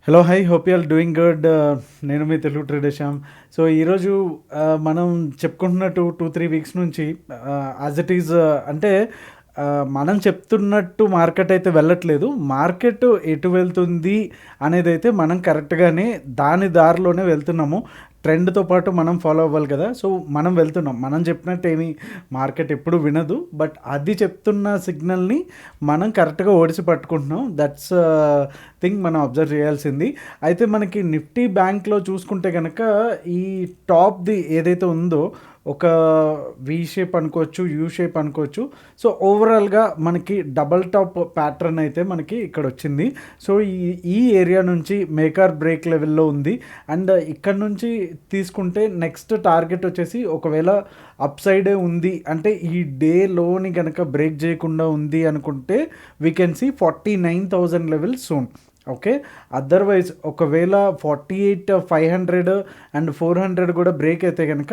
Hello hi hope you are doing good. నేను మీ Telugu trader Shyam. So ఈరోజు మనం చెప్పుకుంటున్నట్టు 2-3 వీక్స్ నుంచి యాజ్ ఇట్ ఈజ్ అంటే మనం చెప్తున్నట్టు మార్కెట్ అయితే వెళ్ళట్లేదు. మార్కెట్ ఎటు వెళ్తుంది అనేది అయితే మనం కరెక్ట్గానే దాని దారిలోనే వెళ్తున్నాము. ట్రెండ్తో పాటు మనం ఫాలో అవ్వాలి కదా. సో మనం వెళ్తున్నాం. మనం చెప్పినట్టు ఏమి మార్కెట్ ఎప్పుడు వినదు. బట్ అది చెప్తున్న సిగ్నల్ని మనం కరెక్ట్గా ఓడిసి పట్టుకుంటున్నాం. దట్స్ థింగ్ మనం అబ్జర్వ్ చేయాల్సింది. అయితే మనకి నిఫ్టీ బ్యాంక్లో చూసుకుంటే కనుక ఈ టాప్ది ఏదైతే ఉందో ఒక వి షేప్ అనుకోవచ్చు, యూ షేప్ అనుకోవచ్చు. సో ఓవరాల్గా మనకి డబల్ టాప్ ప్యాటర్న్ అయితే మనకి ఇక్కడ వచ్చింది. సో ఈ ఏరియా నుంచి మేకర్ బ్రేక్ లెవెల్లో ఉంది. అండ్ ఇక్కడ నుంచి తీసుకుంటే నెక్స్ట్ టార్గెట్ వచ్చేసి ఒకవేళ అప్ సైడే ఉంది అంటే ఈ డేలోని కనుక బ్రేక్ చేయకుండా ఉంది అనుకుంటే we can see 49,000 level soon. Okay, otherwise ఒకవేళ 48,500 అండ్ 400 కూడా బ్రేక్ అయితే కనుక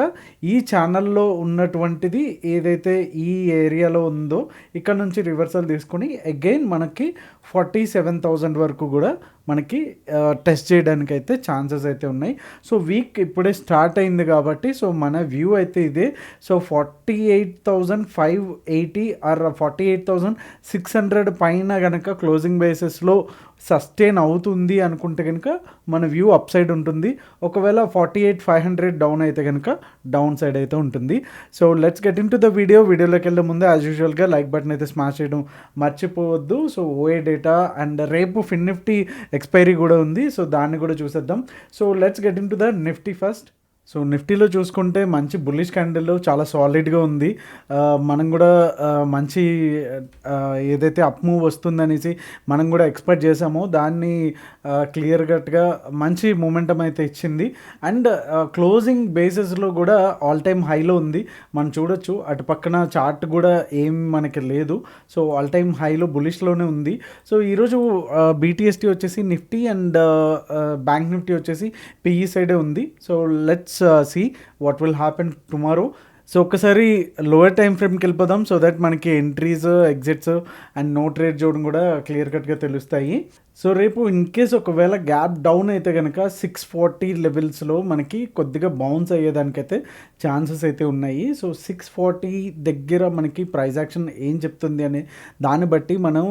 ఈ ఛానల్లో ఉన్నటువంటిది ఏదైతే ఈ ఏరియాలో ఉందో ఇక్కడ నుంచి రివర్సల్ తీసుకొని అగైన్ మనకి 47,000 వరకు కూడా మనకి టెస్ట్ చేయడానికి అయితే ఛాన్సెస్ అయితే ఉన్నాయి. సో వీక్ ఇప్పుడే స్టార్ట్ అయింది కాబట్టి సో మన వ్యూ అయితే ఇదే. సో 48,580 ఆర్ 48,600 పైన కనుక క్లోజింగ్ బేసిస్లో సస్టైన్ అవుతుంది అనుకుంటే కనుక మన వ్యూ అప్ సైడ్ ఉంటుంది. ఒకవేళ 48,500 డౌన్ అయితే కనుక డౌన్ సైడ్ అయితే ఉంటుంది. So let's get in to the వీడియోలోకి వెళ్ళే ముందే యాజ్ యూజువల్గా లైక్ బటన్ అయితే స్మాష్ చేయడం మర్చిపోవద్దు. సో ఓఏ డేటా అండ్ రేపు ఫిన్ నిఫ్టీ ఎక్స్పైరీ కూడా ఉంది. సో దాన్ని కూడా చూసేద్దాం. So let's get in to the Nifty first. So నిఫ్టీలో చూసుకుంటే మంచి బుల్లిష్ క్యాండిల్ చాలా సాలిడ్గా ఉంది. మనం కూడా మంచి ఏదైతే అప్ మూవ్ వస్తుందనేసి మనం కూడా ఎక్స్పెక్ట్ చేసామో దాన్ని క్లియర్ కట్గా మంచి మూమెంటం అయితే ఇచ్చింది. అండ్ క్లోజింగ్ బేసిస్లో కూడా ఆల్ టైమ్ హైలో ఉంది. మనం చూడొచ్చు అటు పక్కన చార్ట్ కూడా ఏం మనకి లేదు. సో ఆల్ టైమ్ హైలో బులిష్లోనే ఉంది. సో ఈరోజు బీటీఎస్టీ వచ్చేసి నిఫ్టీ అండ్ బ్యాంక్ నిఫ్టీ వచ్చేసి పిఈ సైడే ఉంది. So let's see what will happen tomorrow. So ఒక్కసారి లోయర్ టైం ఫ్రేమ్కి వెళ్ళిపోదాం సో దట్ మనకి entries exits and no trade zone కూడా క్లియర్ కట్గా తెలుస్తాయి. సో రేపు ఇన్ కేస్ ఒకవేళ గ్యాప్ డౌన్ అయితే కనుక 640 లెవెల్స్లో మనకి కొద్దిగా బౌన్స్ అయ్యేదానికైతే ఛాన్సెస్ అయితే ఉన్నాయి. సో 640 దగ్గర మనకి ప్రైస్ యాక్షన్ ఏం చెప్తుంది అనే దాన్ని బట్టి మనం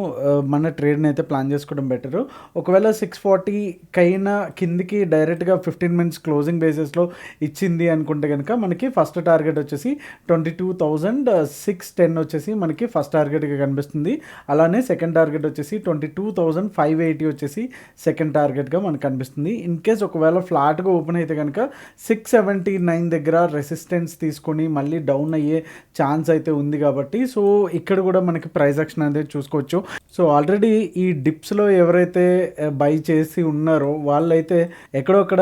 మన ట్రేడ్ని అయితే ప్లాన్ చేసుకోవడం బెటరు. ఒకవేళ 640 కైనా కిందికి డైరెక్ట్గా 15 మినిట్స్ క్లోజింగ్ బేసిస్లో ఇచ్చింది అనుకుంటే కనుక మనకి ఫస్ట్ టార్గెట్ వచ్చేసి 22,610 వచ్చేసి మనకి ఫస్ట్ టార్గెట్గా కనిపిస్తుంది. అలానే సెకండ్ టార్గెట్ వచ్చేసి 22,580 వచ్చేసి సెకండ్ టార్గెట్గా మనకు కనిపిస్తుంది. ఇన్ కేస్ ఒకవేళ ఫ్లాట్గా ఓపెన్ అయితే కనుక 679 దగ్గర రెసిస్టెన్స్ తీసుకొని మళ్ళీ డౌన్ అయ్యే ఛాన్స్ అయితే ఉంది కాబట్టి సో ఇక్కడ కూడా మనకి ప్రైస్ యాక్షన్ అనేది చూసుకోవచ్చు. సో ఆల్రెడీ ఈ డిప్స్లో ఎవరైతే బై చేసి ఉన్నారో వాళ్ళైతే ఎక్కడొక్కడ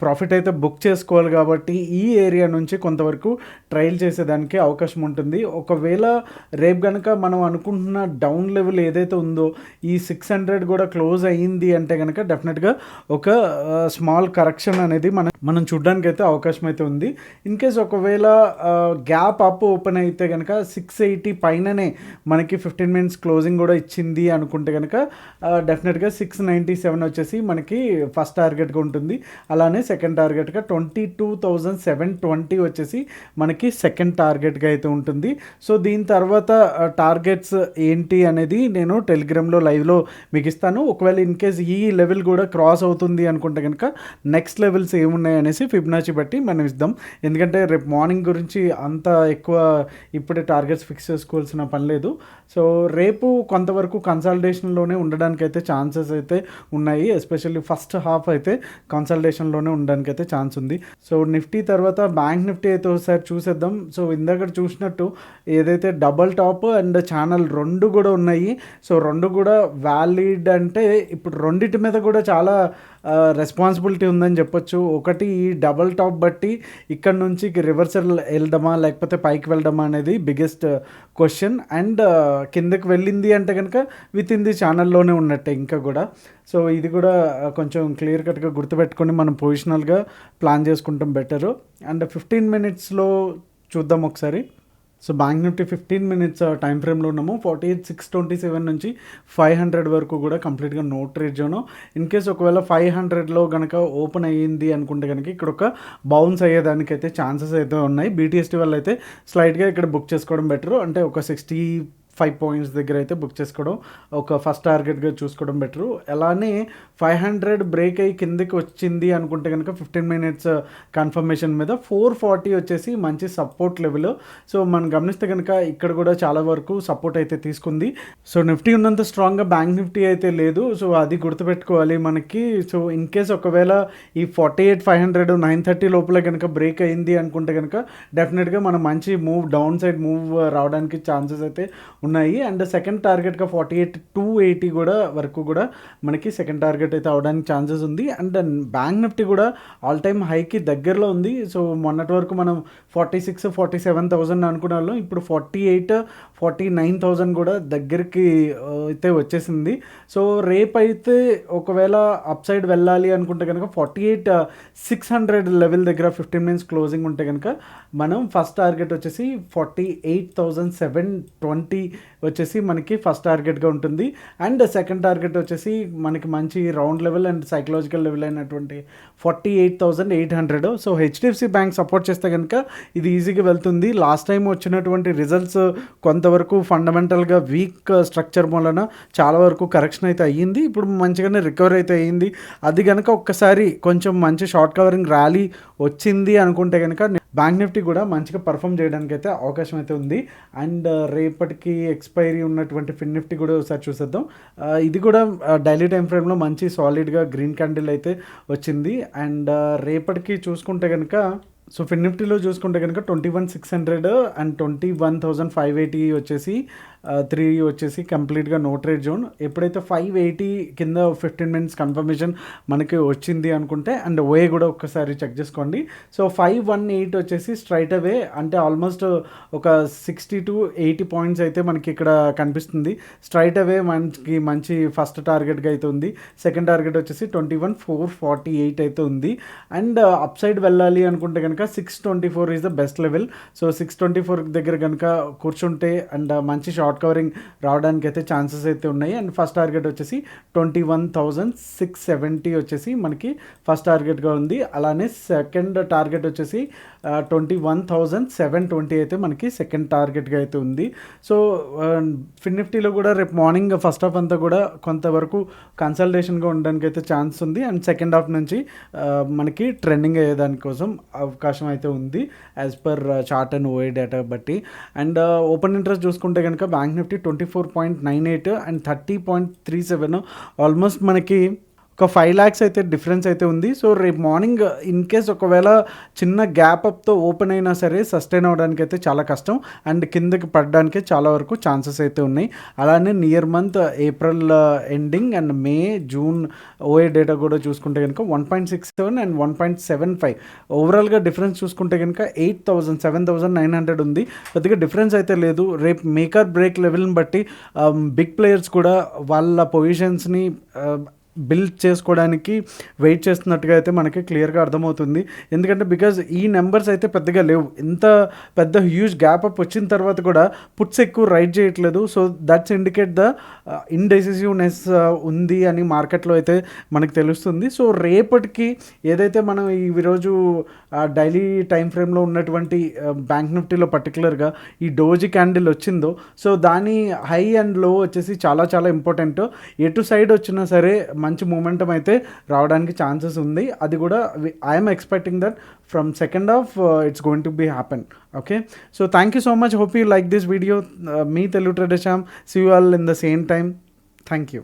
ప్రాఫిట్ అయితే బుక్ చేసుకోవాలి కాబట్టి ఈ ఏరియా నుంచి కొంతవరకు ట్రయల్ చేసేదానికి అవకాశం ఉంటుంది. ఒకవేళ రేపు కనుక మనం అనుకుంటున్న డౌన్ లెవెల్ ఏదైతే ఉందో ఈ 600 కూడా క్లోజ్ అయ్యింది అంటే కనుక డెఫినెట్గా ఒక స్మాల్ కరెక్షన్ అనేది మనం చూడడానికి అయితే అవకాశం అయితే ఉంది. ఇన్ కేస్ ఒకవేళ గ్యాప్ అప్ ఓపెన్ అయితే కనుక 680 పైననే మనకి 15 మినిట్స్ క్లోజింగ్ కూడా ఇచ్చింది అనుకుంటే కనుక డెఫినెట్గా 697 వచ్చేసి మనకి ఫస్ట్ టార్గెట్గా ఉంటుంది. అలానే సెకండ్ టార్గెట్గా 22,720 వచ్చేసి మనకి సెకండ్ టార్గెట్గా అయితే ఉంటుంది. సో దీని తర్వాత టార్గెట్స్ ఏంటి అనేది నేను టెలిగ్రామ్లో లైవ్లో మీకు ఇస్తాను. ఒకవేళ ఇన్ కేస్ ఈ లెవెల్ కూడా క్రాస్ అవుతుంది అనుకుంటే కనుక నెక్స్ట్ లెవెల్స్ ఏమున్నాయి అనేసి ఫిబ్నాచి బట్టి మనం ఇద్దాం. ఎందుకంటే రేపు మార్నింగ్ గురించి అంత ఎక్కువ ఇప్పుడే టార్గెట్స్ ఫిక్స్ చేసుకోవాల్సిన పని లేదు. సో రేపు కొంతవరకు కన్సల్టేషన్లోనే ఉండడానికి అయితే ఛాన్సెస్ అయితే ఉన్నాయి. ఎస్పెషల్లీ ఫస్ట్ హాఫ్ అయితే కన్సల్టేషన్లోనే ఉండడానికి అయితే ఛాన్స్ ఉంది. సో నిఫ్టీ తర్వాత బ్యాంక్ నిఫ్టీ అయితే ఒకసారి చూసేద్దాం. సో ఇందాక చూసినట్టు ఏదైతే డబల్ టాప్ అండ్ ఛానల్ రెండు కూడా ఉన్నాయి. సో రెండు కూడా వ్యాలిడ్ అంటే ఇప్పుడు రెండిటి మీద కూడా చాలా రెస్పాన్సిబిలిటీ ఉందని చెప్పొచ్చు. ఒకటి ఈ డబల్ టాప్ బట్టి ఇక్కడ నుంచి రివర్సల్ వెళ్దామా లేకపోతే పైకి వెళ్దామా అనేది బిగ్గెస్ట్ క్వశ్చన్. అండ్ కిందకి వెళ్ళింది అంటే కనుక విత్ ఇన్ ది ఛానల్లోనే ఉన్నట్టే ఇంకా కూడా. సో ఇది కూడా కొంచెం క్లియర్ కట్గా గుర్తుపెట్టుకొని మనం పొజిషనల్గా ప్లాన్ చేసుకుంటాం బెటరు. అండ్ 15 మినిట్స్లో చూద్దాం ఒకసారి. So bank Nifty 15 minutes time ఫ్రేమ్లో ఉన్నాము. 48,627 నుంచి 500 వరకు కూడా కంప్లీట్గా no trade zone. In case ఒకవేళ 500లో కనుక ఓపెన్ అయ్యింది అనుకుంటే కనుక ఇక్కడ ఒక బౌన్స్ అయ్యేదానికైతే ఛాన్సెస్ అయితే ఉన్నాయి. బీటీఎస్టీ వల్ల అయితే స్లైట్గా ఇక్కడ బుక్ చేసుకోవడం బెటర్. అంటే ఒక 65 పాయింట్స్ దగ్గర అయితే బుక్ చేసుకోవడం ఒక ఫస్ట్ టార్గెట్గా చూసుకోవడం బెటరు. అలానే 500 బ్రేక్ అయ్యి కిందకి వచ్చింది అనుకుంటే కనుక 15 మినిట్స్ కన్ఫర్మేషన్ మీద 440 వచ్చేసి మంచి సపోర్ట్ లెవెల్. సో మనం గమనిస్తే కనుక ఇక్కడ కూడా చాలా వరకు సపోర్ట్ అయితే తీసుకుంది. సో నిఫ్టీ ఉన్నంత స్ట్రాంగ్గా బ్యాంక్ నిఫ్టీ అయితే లేదు. సో అది గుర్తుపెట్టుకోవాలి మనకి. సో ఇన్ కేస్ ఒకవేళ ఈ 48,500 930 లోపల కనుక బ్రేక్ అయింది అనుకుంటే కనుక డెఫినెట్గా మనం మంచి మూవ్ డౌన్ సైడ్ మూవ్ రావడానికి ఛాన్సెస్ అయితే ఉన్నాయి. అండ్ సెకండ్ టార్గెట్గా 48,280 కూడా వరకు కూడా మనకి సెకండ్ టార్గెట్ అయితే అవడానికి ఛాన్సెస్ ఉంది. అండ్ బ్యాంక్ నిఫ్టీ కూడా ఆల్ టైమ్ హైకి దగ్గరలో ఉంది. సో మొన్నటి వరకు మనం 46,000-47,000 అనుకున్న వాళ్ళం, ఇప్పుడు 48,000-49,000 కూడా దగ్గరికి అయితే వచ్చేసింది. సో రేపు అయితే ఒకవేళ అప్ సైడ్ వెళ్ళాలి అనుకుంటే కనుక 48,600 లెవెల్ దగ్గర 15 మినిట్స్ క్లోజింగ్ ఉంటే కనుక మనం ఫస్ట్ టార్గెట్ వచ్చేసి 48,720 వచ్చేసి మనకి ఫస్ట్ టార్గెట్గా ఉంటుంది. అండ్ సెకండ్ టార్గెట్ వచ్చేసి మనకి మంచి round level and psychological level అయినటువంటి 48,800. సో హెచ్డిఎఫ్సి బ్యాంక్ సపోర్ట్ చేస్తే కనుక ఇది ఈజీగా వెళ్తుంది. లాస్ట్ టైం వచ్చినటువంటి రిజల్ట్స్ కొంతవరకు ఫండమెంటల్గా వీక్ స్ట్రక్చర్ వలన చాలా వరకు కరెక్షన్ అయితే అయ్యింది. ఇప్పుడు మంచిగానే రికవర్ అయితే అయ్యింది. అది కనుక ఒక్కసారి కొంచెం మంచి షార్ట్ కవరింగ్ ర్యాలీ వచ్చింది అనుకుంటే కనుక బ్యాంక్ నిఫ్టీ కూడా మంచిగా పర్ఫామ్ చేయడానికి అయితే అవకాశం అయితే ఉంది. అండ్ రేపటికి ఎక్స్పైరీ ఉన్నటువంటి ఫిన్ నిఫ్టీ కూడా ఒకసారి చూసేద్దాం. ఇది కూడా డైలీ టైం ఫ్రేమ్లో మంచి సాలిడ్గా గ్రీన్ క్యాండిల్ అయితే వచ్చింది. అండ్ రేపటికి చూసుకుంటే కనుక సో ఫిన్ నిఫ్టీలో చూసుకుంటే కనుక 21,600 అండ్ 21,580 వచ్చేసి 3 వచ్చేసి కంప్లీట్గా నో ట్రేడ్ జోన్. ఎప్పుడైతే 580 కింద 15 మినిట్స్ కన్ఫర్మేషన్ మనకి వచ్చింది అనుకుంటే అండ్ ఓఏ కూడా ఒక్కసారి చెక్ చేసుకోండి. సో 518 వచ్చేసి స్ట్రైట్ అవే అంటే ఆల్మోస్ట్ ఒక 60-80 పాయింట్స్ అయితే మనకి ఇక్కడ కనిపిస్తుంది. స్ట్రైట్ అవే మనకి మంచి ఫస్ట్ టార్గెట్గా అయితే ఉంది. సెకండ్ టార్గెట్ వచ్చేసి 21,448 అయితే ఉంది. అండ్ అప్ సైడ్ వెళ్ళాలి అనుకుంటే కనుక 624 is the best level. So 624 దగ్గర కనుక కూర్చుంటే అండ్ మంచి షార్ట్ కవరింగ్ రావడానికి అయితే ఛాన్సెస్ అయితే ఉన్నాయి. అండ్ ఫస్ట్ టార్గెట్ వచ్చేసి 21,670 వచ్చేసి మనకి ఫస్ట్ టార్గెట్గా ఉంది. అలానే సెకండ్ టార్గెట్ వచ్చేసి 21,720 అయితే మనకి సెకండ్ టార్గెట్గా అయితే ఉంది. సో ఫిన్ నిఫ్టీలో కూడా రేపు మార్నింగ్ ఫస్ట్ హాఫ్ అంతా కూడా కొంతవరకు కన్సల్టేషన్గా ఉండడానికి అయితే ఛాన్స్ ఉంది. అండ్ సెకండ్ హాఫ్ నుంచి మనకి ట్రెండింగ్ అయ్యేదానికోసం అవకాశం అయితే ఉంది as per chart and OI data బట్టి. అండ్ ఓపెన్ ఇంట్రెస్ట్ చూసుకుంటే కనుక బ్యాంక్ నిఫ్టీ 24.98 అండ్ 30.37 ఆల్మోస్ట్ మనకి ఒక 5 lakhs అయితే డిఫరెన్స్ అయితే ఉంది. సో రేపు మార్నింగ్ ఇన్ కేస్ ఒకవేళ చిన్న గ్యాప్ అప్తో ఓపెన్ అయినా సరే సస్టైన్ అవ్వడానికి అయితే చాలా కష్టం అండ్ కిందకి పడడానికి చాలా వరకు ఛాన్సెస్ అయితే ఉన్నాయి. అలానే near month April ending and May June OI data కూడా చూసుకుంటే కనుక 1.67 అండ్ 1.75 ఓవరాల్గా డిఫరెన్స్ చూసుకుంటే కనుక 7,900 ఉంది. కొద్దిగా డిఫరెన్స్ అయితే లేదు. రేపు మేకర్ బ్రేక్ లెవెల్ని బట్టి బిగ్ ప్లేయర్స్ కూడా వాళ్ళ పొజిషన్స్ని బిల్డ్ చేసుకోవడానికి వెయిట్ చేస్తున్నట్టుగా అయితే మనకి క్లియర్గా అర్థమవుతుంది. ఎందుకంటే బికాజ్ ఈ నెంబర్స్ అయితే పెద్దగా లేవు. ఇంత పెద్ద హ్యూజ్ గ్యాప్ అప్ వచ్చిన తర్వాత కూడా పుట్స్ ఎక్కువ రైట్ చేయట్లేదు. సో దట్స్ ఇండికేట్ ద ఇండెసిసివ్నెస్ ఉంది అని మార్కెట్లో అయితే మనకు తెలుస్తుంది. సో రేపటికి ఏదైతే మనం ఈరోజు డైలీ టైం ఫ్రేమ్లో ఉన్నటువంటి బ్యాంక్ నిఫ్టీలో పర్టికులర్గా ఈ డోజీ క్యాండిల్ వచ్చిందో సో దాని హై అండ్ లో వచ్చేసి చాలా చాలా ఇంపార్టెంట్. ఎటు సైడ్ వచ్చినా సరే మంచి మూమెంటం అయితే రావడానికి ఛాన్సెస్ ఉంది. అది కూడా I'm expecting that from second half it's going to be happen. Okay, so thank you so much. Hope you like this video. మీ Telugu trader Shyam. See you all in the same time. Thank you.